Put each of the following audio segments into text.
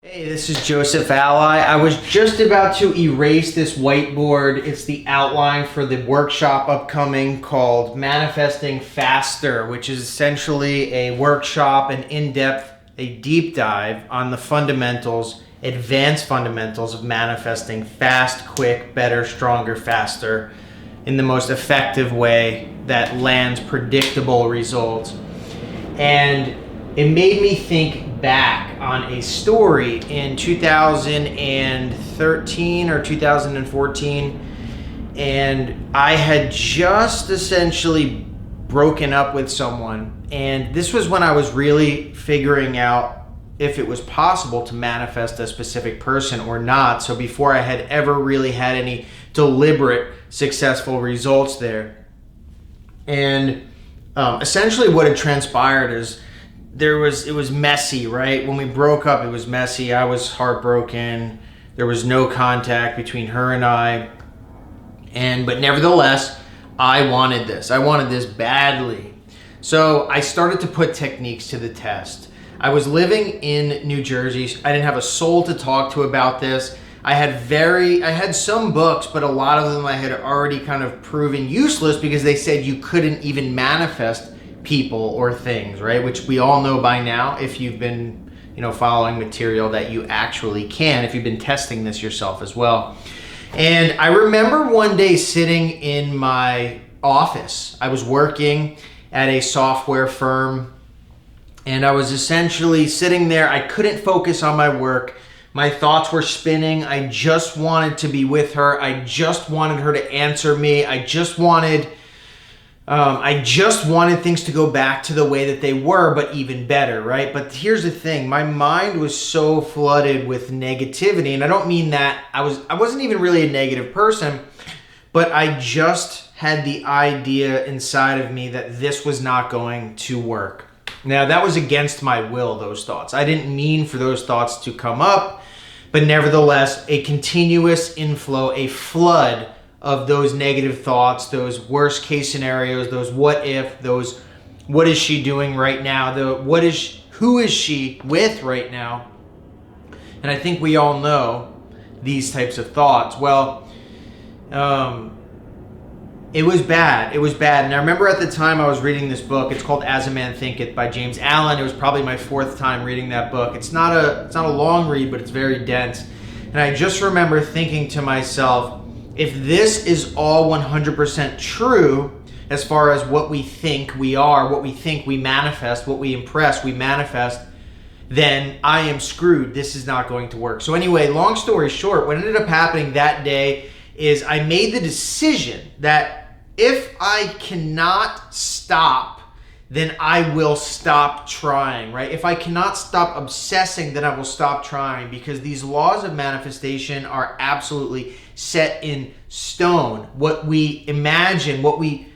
Hey, this is Joseph Alai. I was just about to erase this whiteboard. It's the outline for the workshop upcoming called Manifesting Faster, which is essentially a workshop, an in-depth, a deep dive on the fundamentals, advanced fundamentals of manifesting fast, quick, better, stronger, faster in the most effective way that lands predictable results. And it made me think back on a story in 2013 or 2014, and I had just essentially broken up with someone, and this was when I was really figuring out if it was possible to manifest a specific person or not. So before I had ever really had any deliberate successful results there. And essentially what had transpired is it was messy, right? When we broke up, it was messy. I was heartbroken. There was no contact between her and I. But nevertheless, I wanted this. I wanted this badly. So I started to put techniques to the test. I was living in New Jersey. I didn't have a soul to talk to about this. I had some books, but a lot of them I had already kind of proven useless because they said you couldn't even manifest people or things, right? Which we all know by now if you've been, following material that you actually can, if you've been testing this yourself as well. And I remember one day sitting in my office. I was working at a software firm and I was essentially sitting there. I couldn't focus on my work. My thoughts were spinning. I just wanted to be with her. I just wanted her to answer me. I just wanted things to go back to the way that they were, but even better, right? But here's the thing. My mind was so flooded with negativity, and I don't mean that I wasn't even really a negative person, but I just had the idea inside of me that this was not going to work. Now, that was against my will, those thoughts. I didn't mean for those thoughts to come up, but nevertheless, a continuous inflow, a flood of those negative thoughts, those worst case scenarios, those what if, those what is she doing right now, who is she with right now? And I think we all know these types of thoughts. Well, it was bad. It was bad. And I remember at the time I was reading this book. It's called As a Man Thinketh by James Allen. It was probably my fourth time reading that book. It's not a long read, but it's very dense. And I just remember thinking to myself, if this is all 100% true, as far as what we think we are, what we think we manifest, what we impress, we manifest, then I am screwed. This is not going to work. So anyway, long story short, what ended up happening that day is I made the decision that if I cannot stop, then I will stop trying, right? If I cannot stop obsessing, then I will stop trying, because these laws of manifestation are absolutely set in stone. What we imagine, what we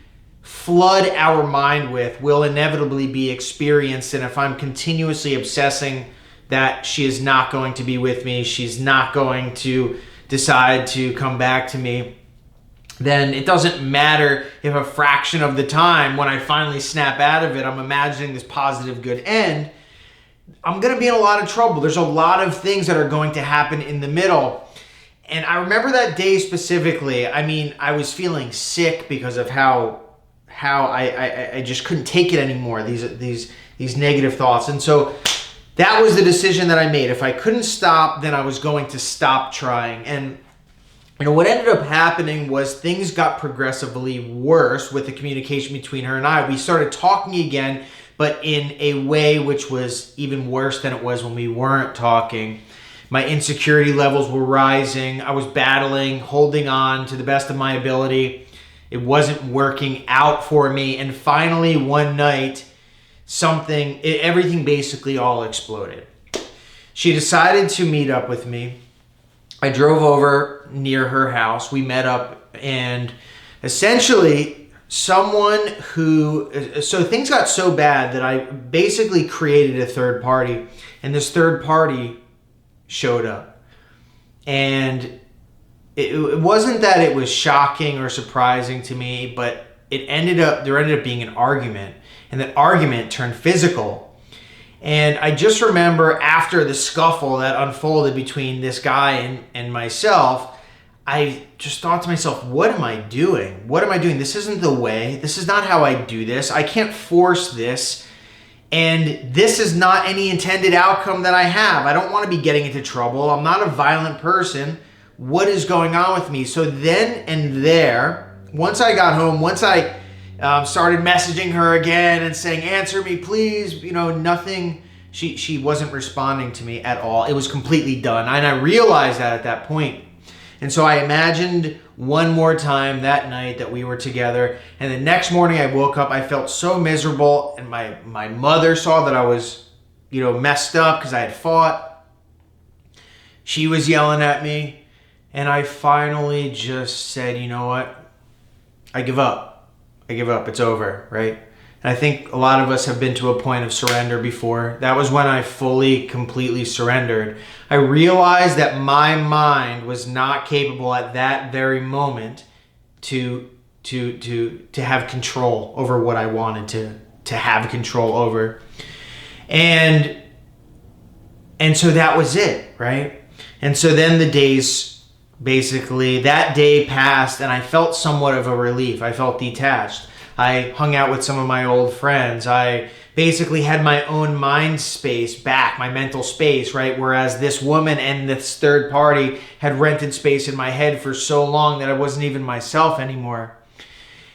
flood our mind with will inevitably be experienced. And if I'm continuously obsessing that she is not going to be with me, she's not going to decide to come back to me, then it doesn't matter if a fraction of the time when I finally snap out of it, I'm imagining this positive good end, I'm going to be in a lot of trouble. There's a lot of things that are going to happen in the middle. And I remember that day specifically. I mean, I was feeling sick because of how I just couldn't take it anymore, these negative thoughts. And so that was the decision that I made. If I couldn't stop, then I was going to stop trying. And what ended up happening was things got progressively worse with the communication between her and I. We started talking again, but in a way which was even worse than it was when we weren't talking. My insecurity levels were rising. I was battling, holding on to the best of my ability. It wasn't working out for me. And finally, one night, everything basically all exploded. She decided to meet up with me. I drove over near her house. We met up, and essentially so things got so bad that I basically created a third party, and this third party showed up. And it wasn't that it was shocking or surprising to me, but there ended up being an argument, and that argument turned physical. And I just remember after the scuffle that unfolded between this guy and myself, I just thought to myself, what am I doing? What am I doing? This isn't the way. This is not how I do this. I can't force this. And this is not any intended outcome that I have. I don't want to be getting into trouble. I'm not a violent person. What is going on with me? So then and there, once I got home, once I started messaging her again and saying, answer me, please, nothing. She wasn't responding to me at all. It was completely done. And I realized that at that point. And so I imagined one more time that night that we were together. And the next morning I woke up, I felt so miserable. And my mother saw that I was, messed up because I had fought. She was yelling at me. And I finally just said, you know what? I give up. It's over, right? And I think a lot of us have been to a point of surrender before. That was when I fully, completely surrendered. I realized that my mind was not capable at that very moment to have control over what I wanted to have control over. And so that was it, right? And so then the days, basically, that day passed and I felt somewhat of a relief. I felt detached. I hung out with some of my old friends. I basically had my own mind space back, my mental space, right? Whereas this woman and this third party had rented space in my head for so long that I wasn't even myself anymore.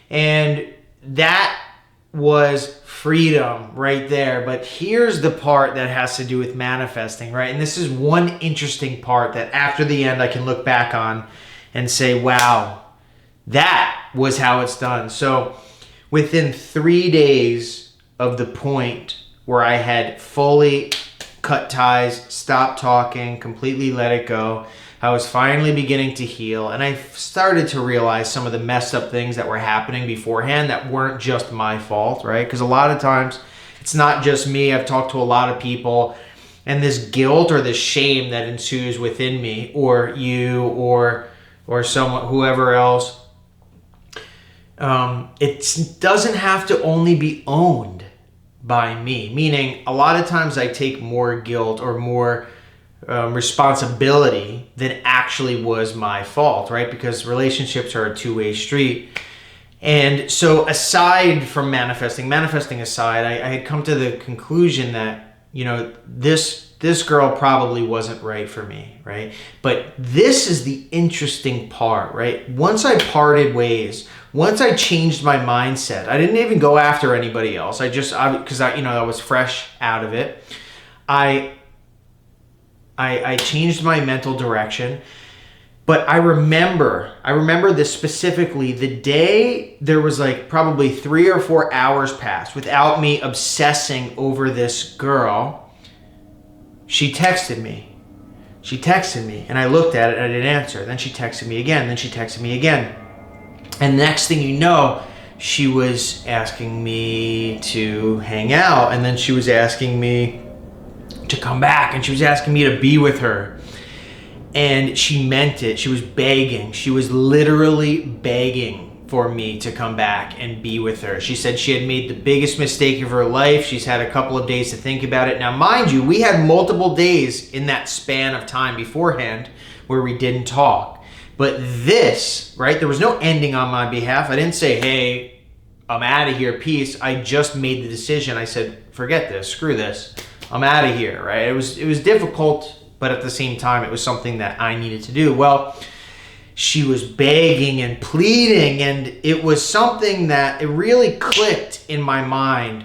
And that was freedom right there. But here's the part that has to do with manifesting, right? And this is one interesting part that after the end I can look back on and say, wow, that was how it's done. So within 3 days of the point where I had fully cut ties, stopped talking, completely let it go, I was finally beginning to heal. And I started to realize some of the messed up things that were happening beforehand that weren't just my fault, right? Because a lot of times it's not just me. I've talked to a lot of people, and this guilt or this shame that ensues within me or you or someone, whoever else, it doesn't have to only be owned by me. Meaning, a lot of times I take more guilt or more responsibility than actually was my fault, right? Because relationships are a two-way street. And so aside from manifesting aside, I had come to the conclusion that, this girl probably wasn't right for me, right? But this is the interesting part, right? Once I parted ways, once I changed my mindset, I didn't even go after anybody else. Because I was fresh out of it. I changed my mental direction. But I remember this specifically, the day there was like probably 3 or 4 hours passed without me obsessing over this girl. She texted me, and I looked at it and I didn't answer. Then she texted me again, And next thing you know, she was asking me to hang out, and then she was asking me to come back, and she was asking me to be with her. And she meant it. She was begging. She was literally begging for me to come back and be with her. She said she had made the biggest mistake of her life. She's had a couple of days to think about it. Now, mind you, we had multiple days in that span of time beforehand where we didn't talk. But this, right, there was no ending on my behalf. I didn't say, hey, I'm out of here, peace. I just made the decision. I said, forget this, screw this. I'm out of here, right? It was difficult, but at the same time, it was something that I needed to do. Well, she was begging and pleading, and it was something that it really clicked in my mind.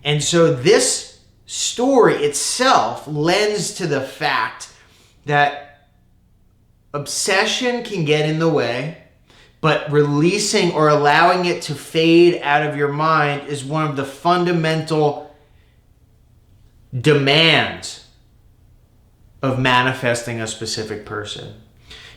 And so this story itself lends to the fact that obsession can get in the way, but releasing or allowing it to fade out of your mind is one of the fundamental demands of manifesting a specific person.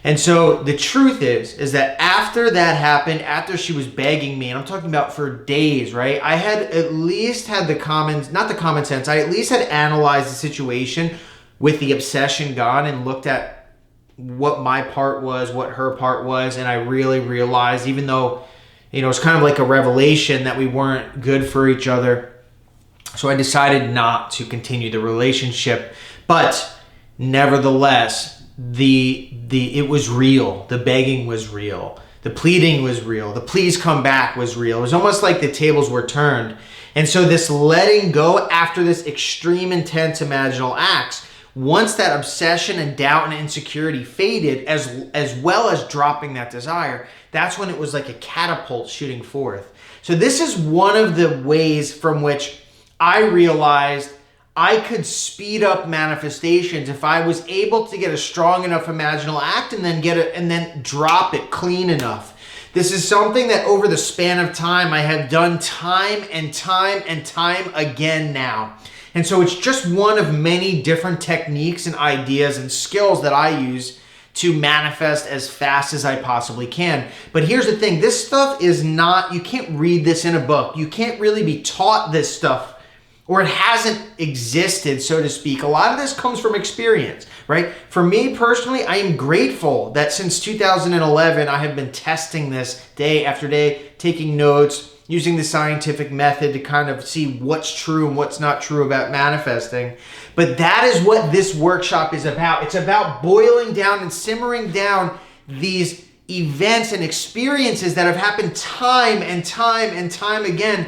And so the truth is that after that happened, after she was begging me, and I'm talking about for days, right? I had at least had I at least had analyzed the situation with the obsession gone and looked at what my part was, what her part was, and I really realized, even though, it's kind of like a revelation that we weren't good for each other, So I decided not to continue the relationship, but nevertheless, it was real. The begging was real. The pleading was real. The please come back was real. It was almost like the tables were turned. And so this letting go after this extreme, intense imaginal acts, once that obsession and doubt and insecurity faded, as well as dropping that desire, that's when it was like a catapult shooting forth. So this is one of the ways from which I realized I could speed up manifestations if I was able to get a strong enough imaginal act and then drop it clean enough. This is something that over the span of time I have done time and time and time again now. And so it's just one of many different techniques and ideas and skills that I use to manifest as fast as I possibly can. But here's the thing, this stuff is not, you can't read this in a book. You can't really be taught this stuff, or it hasn't existed, so to speak. A lot of this comes from experience, right? For me personally, I am grateful that since 2011, I have been testing this day after day, taking notes, using the scientific method to kind of see what's true and what's not true about manifesting. But that is what this workshop is about. It's about boiling down and simmering down these events and experiences that have happened time and time and time again,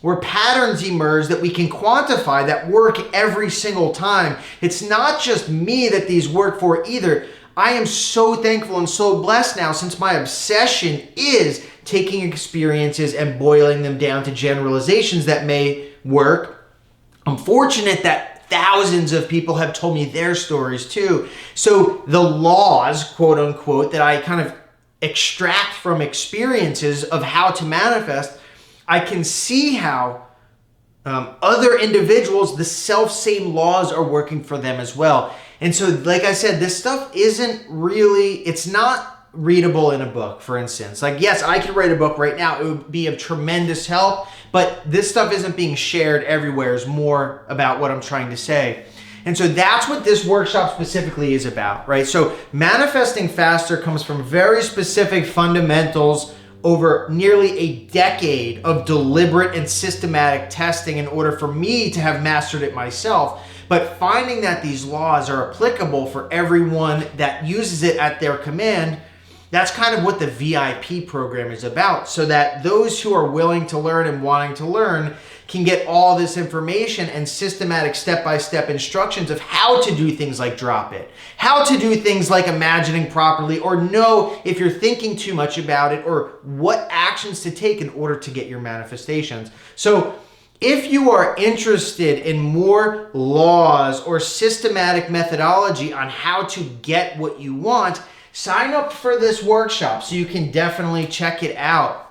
where patterns emerge that we can quantify that work every single time. It's not just me that these work for either. I am so thankful and so blessed now, since my obsession is taking experiences and boiling them down to generalizations that may work. I'm fortunate that thousands of people have told me their stories too. So the laws, quote unquote, that I kind of extract from experiences of how to manifest, I can see how other individuals, the self-same laws are working for them as well. And so, like I said, this stuff isn't really, it's not readable in a book, for instance. Like, yes, I could write a book right now. It would be of tremendous help, but this stuff isn't being shared everywhere, is more about what I'm trying to say. And so that's what this workshop specifically is about, right? So manifesting faster comes from very specific fundamentals over nearly a decade of deliberate and systematic testing in order for me to have mastered it myself. But finding that these laws are applicable for everyone that uses it at their command, that's kind of what the VIP program is about, so that those who are willing to learn and wanting to learn can get all this information and systematic step-by-step instructions of how to do things like drop it, how to do things like imagining properly, or know if you're thinking too much about it, or what actions to take in order to get your manifestations. So if you are interested in more laws or systematic methodology on how to get what you want, sign up for this workshop so you can definitely check it out.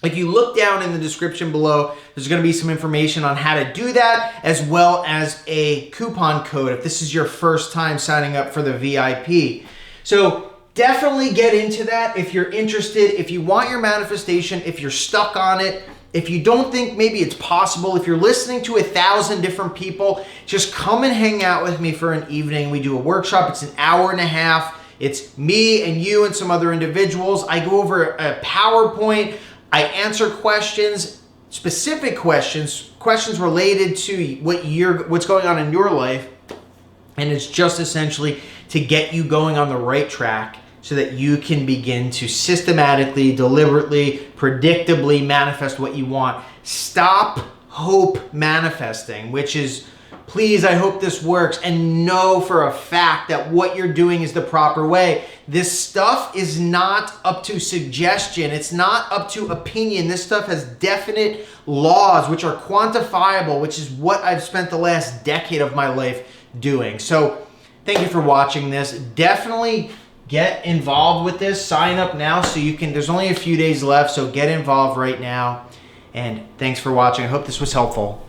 If you look down in the description below, there's going to be some information on how to do that, as well as a coupon code if this is your first time signing up for the VIP. So definitely get into that if you're interested, if you want your manifestation, if you're stuck on it, if you don't think maybe it's possible, if you're listening to 1,000 different people, just come and hang out with me for an evening. We do a workshop. It's an hour and a half. It's me and you and some other individuals. I go over a PowerPoint. I answer questions, specific questions related to what's going on in your life. And it's just essentially to get you going on the right track so that you can begin to systematically, deliberately, predictably manifest what you want. Stop hope manifesting, which is, please, I hope this works, and know for a fact that what you're doing is the proper way. This stuff is not up to suggestion. It's not up to opinion. This stuff has definite laws which are quantifiable, which is what I've spent the last decade of my life doing. So thank you for watching this. Definitely get involved with this. Sign up now so you can, there's only a few days left, so get involved right now. And thanks for watching. I hope this was helpful.